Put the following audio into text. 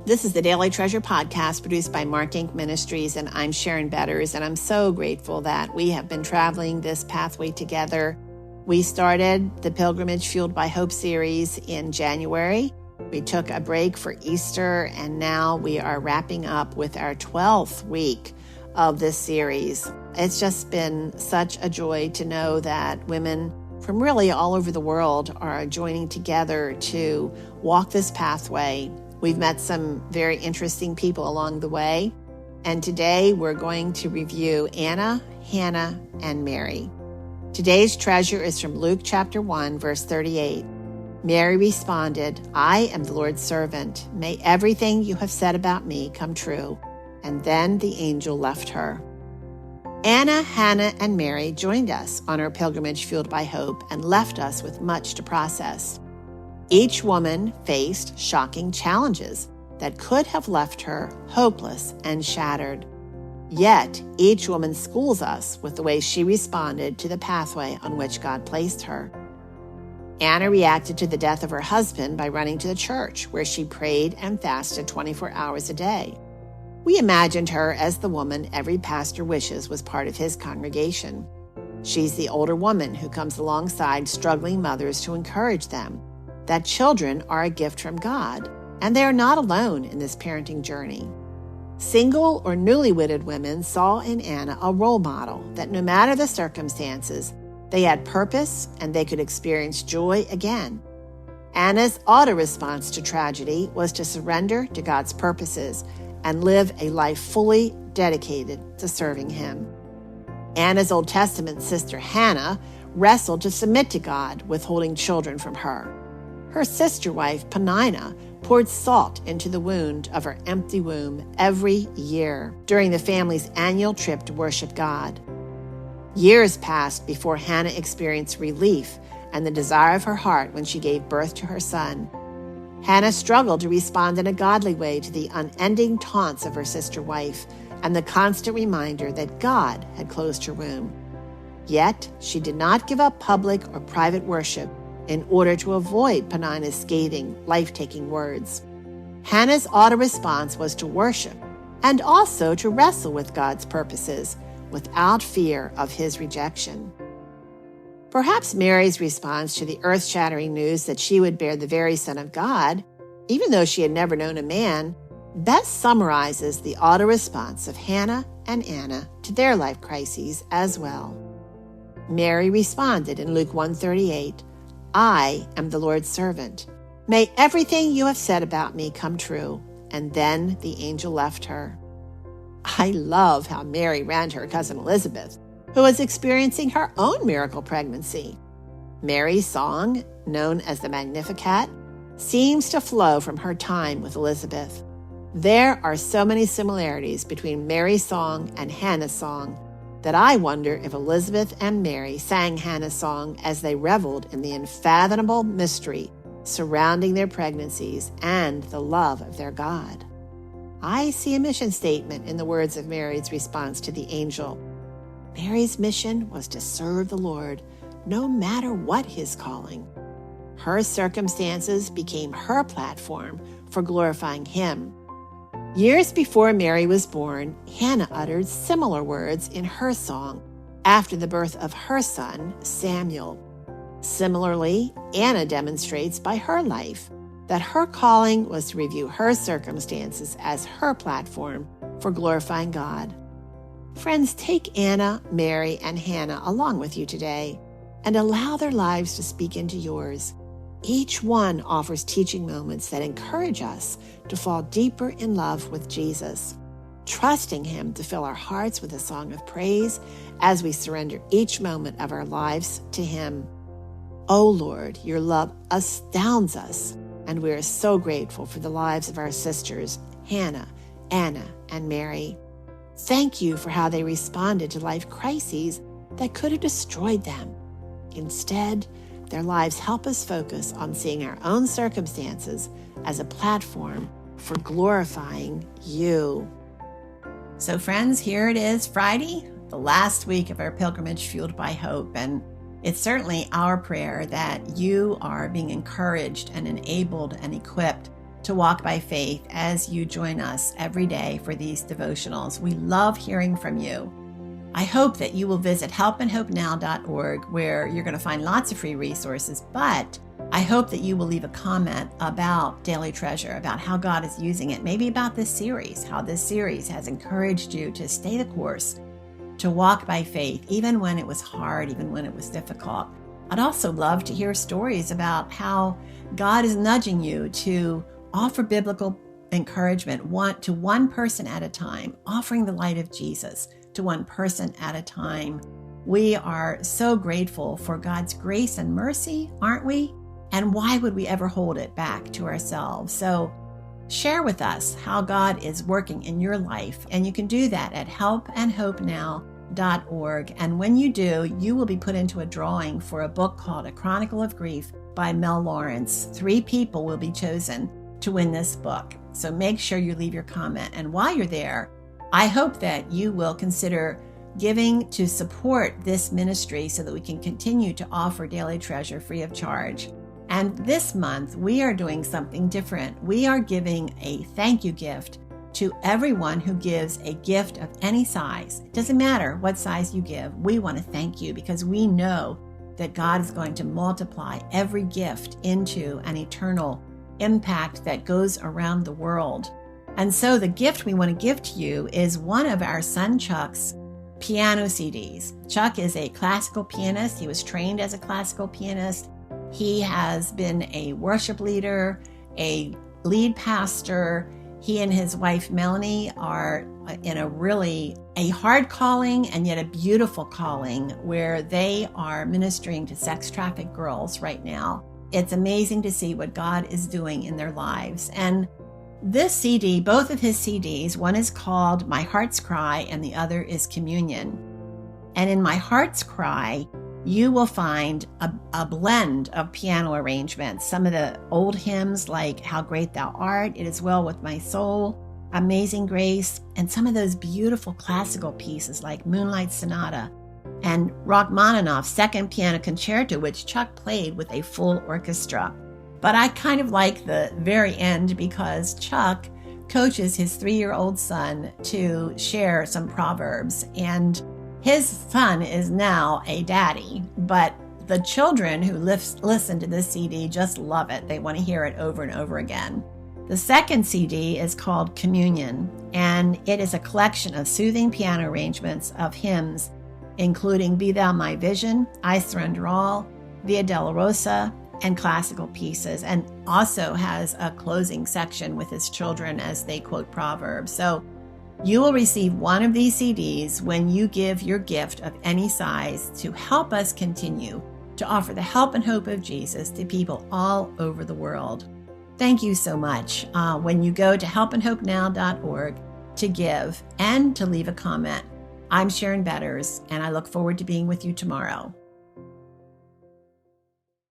This is the Daily Treasure Podcast produced by Mark Inc. Ministries, and I'm Sharon Betters, and I'm so grateful that we have been traveling this pathway together. We started the Pilgrimage Fueled by Hope series in January. We took a break for Easter, and now we are wrapping up with our 12th week of this series. It's just been such a joy to know that women from really all over the world are joining together to walk this pathway. We've met some very interesting people along the way, and today we're going to review Anna, Hannah, and Mary. Today's treasure is from Luke chapter 1, verse 38. Mary responded, "I am the Lord's servant. May everything you have said about me come true." And then the angel left her. Anna, Hannah, and Mary joined us on our pilgrimage fueled by hope and left us with much to process. Each woman faced shocking challenges that could have left her hopeless and shattered. Yet, each woman schools us with the way she responded to the pathway on which God placed her. Anna reacted to the death of her husband by running to the church, where she prayed and fasted 24 hours a day. We imagined her as the woman every pastor wishes was part of his congregation. She's the older woman who comes alongside struggling mothers to encourage them that children are a gift from God, and they are not alone in this parenting journey. Single or newly-wedded women saw in Anna a role model that no matter the circumstances, they had purpose and they could experience joy again. Anna's auto-response to tragedy was to surrender to God's purposes and live a life fully dedicated to serving Him. Anna's Old Testament sister Hannah wrestled to submit to God, withholding children from her. Her sister wife, Peninnah, poured salt into the wound of her empty womb every year during the family's annual trip to worship God. Years passed before Hannah experienced relief and the desire of her heart when she gave birth to her son. Hannah struggled to respond in a godly way to the unending taunts of her sister wife and the constant reminder that God had closed her womb. Yet, she did not give up public or private worship in order to avoid Peninnah's scathing, life-taking words. Hannah's auto-response was to worship and also to wrestle with God's purposes without fear of His rejection. Perhaps Mary's response to the earth-shattering news that she would bear the very Son of God, even though she had never known a man, best summarizes the auto-response of Hannah and Anna to their life crises as well. Mary responded in Luke 1:38, "I am the Lord's servant. May everything you have said about me come true." And then the angel left her. I love how Mary ran to her cousin Elizabeth, who was experiencing her own miracle pregnancy. Mary's song, known as the Magnificat, seems to flow from her time with Elizabeth. There are so many similarities between Mary's song and Hannah's song that I wonder if Elizabeth and Mary sang Hannah's song as they reveled in the unfathomable mystery surrounding their pregnancies and the love of their God. I see a mission statement in the words of Mary's response to the angel. Mary's mission was to serve the Lord, no matter what His calling. Her circumstances became her platform for glorifying Him. Years before Mary was born, Hannah uttered similar words in her song after the birth of her son, Samuel. Similarly, Anna demonstrates by her life that her calling was to review her circumstances as her platform for glorifying God. Friends, take Anna, Mary, and Hannah along with you today and allow their lives to speak into yours. Each one offers teaching moments that encourage us to fall deeper in love with Jesus, trusting Him to fill our hearts with a song of praise as we surrender each moment of our lives to Him. Oh Lord, your love astounds us, and we are so grateful for the lives of our sisters, Hannah, Anna, and Mary. Thank you for how they responded to life crises that could have destroyed them. Instead, their lives help us focus on seeing our own circumstances as a platform for glorifying you. So friends, here it is, Friday, the last week of our pilgrimage fueled by hope. And it's certainly our prayer that you are being encouraged and enabled and equipped to walk by faith as you join us every day for these devotionals. We love hearing from you. I hope that you will visit helpandhopenow.org, where you're going to find lots of free resources, but I hope that you will leave a comment about Daily Treasure, about how God is using it, maybe about this series, how this series has encouraged you to stay the course, to walk by faith, even when it was hard, even when it was difficult. I'd also love to hear stories about how God is nudging you to offer biblical encouragement to one person at a time, offering the light of Jesus to one person at a time. We are so grateful for God's grace and mercy, aren't we? And why would we ever hold it back to ourselves? So share with us how God is working in your life, and you can do that at helpandhopenow.org. And when you do, you will be put into a drawing for a book called A Chronicle of Grief by Mel Lawrence. 3 people will be chosen to win this book. So make sure you leave your comment. And while you're there, I hope that you will consider giving to support this ministry so that we can continue to offer Daily Treasure free of charge. And this month, we are doing something different. We are giving a thank you gift to everyone who gives a gift of any size. It doesn't matter what size you give. We want to thank you because we know that God is going to multiply every gift into an eternal impact that goes around the world. And so the gift we want to give to you is one of our son Chuck's piano CDs. Chuck is a classical pianist. He was trained as a classical pianist. He has been a worship leader, a lead pastor. He and his wife, Melanie, are in a hard calling and yet a beautiful calling where they are ministering to sex-trafficked girls right now. It's amazing to see what God is doing in their lives. And this CD, both of his CDs, one is called My Heart's Cry and the other is Communion. And in My Heart's Cry, you will find a blend of piano arrangements. Some of the old hymns like How Great Thou Art, It Is Well With My Soul, Amazing Grace, and some of those beautiful classical pieces like Moonlight Sonata and Rachmaninoff's Second Piano Concerto, which Chuck played with a full orchestra. But I kind of like the very end because Chuck coaches his 3-year-old son to share some proverbs, and his son is now a daddy, but the children who listen to this CD just love it. They want to hear it over and over again. The second CD is called Communion, and it is a collection of soothing piano arrangements of hymns, including Be Thou My Vision, I Surrender All, Via Dolorosa, and classical pieces, and also has a closing section with his children as they quote Proverbs. So you will receive one of these CDs when you give your gift of any size to help us continue to offer the help and hope of Jesus to people all over the world. Thank you so much. When you go to helpandhopenow.org to give and to leave a comment, I'm Sharon Betters, and I look forward to being with you tomorrow.